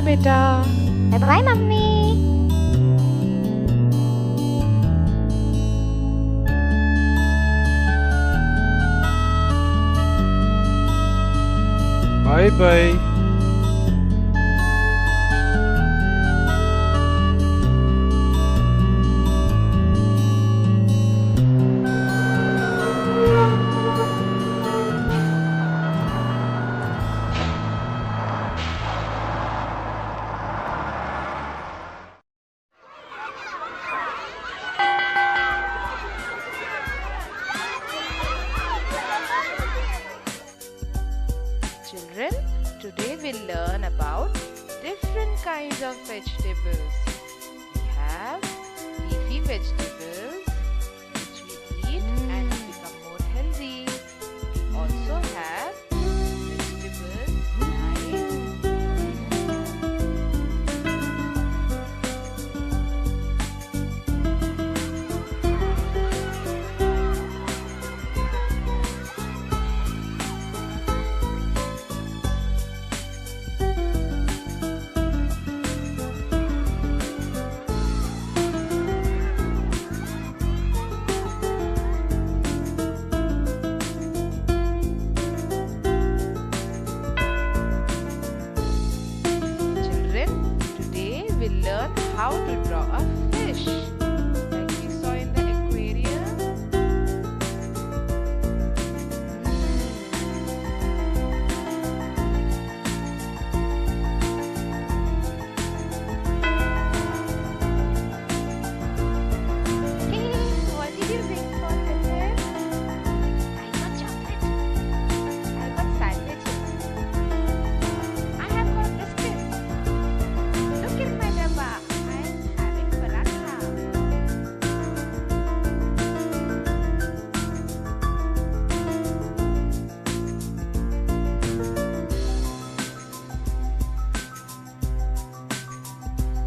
बेटा. Bye bye, mummy. Bye bye. Children, today we'll learn about different kinds of vegetables. We have leafy vegetables which we eat and become more healthy. We also have vegetables like we'll learn how to draw a fish like we saw in the aquarium. What did you bring for dinner? I got chocolate. I got sandwiches. I have got biscuits. Look at my dabba. I am having paratha.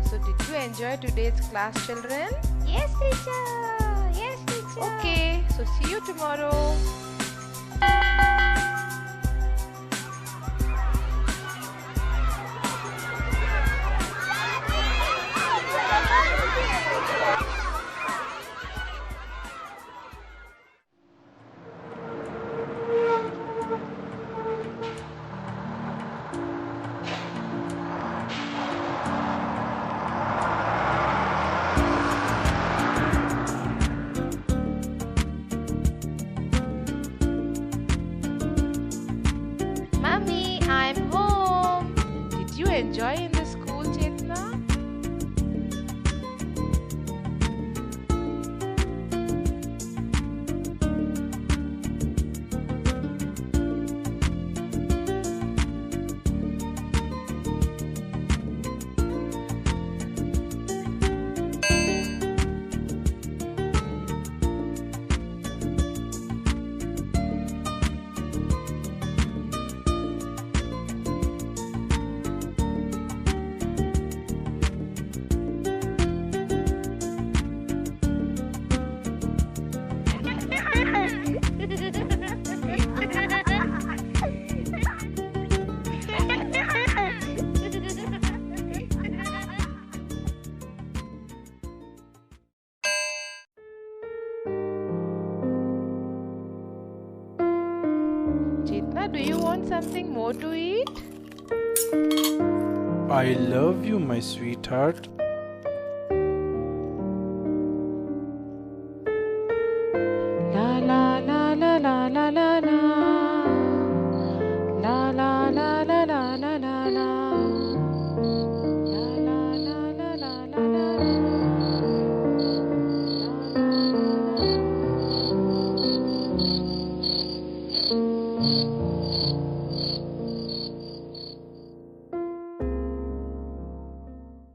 So did you enjoy today's class, children? Yes, teacher. Yes, teacher. Okay, so see you tomorrow. Mommy, I'm home. Did you enjoy in the school, Chetna? Chetna, do you want something more to eat? I love you, my sweetheart.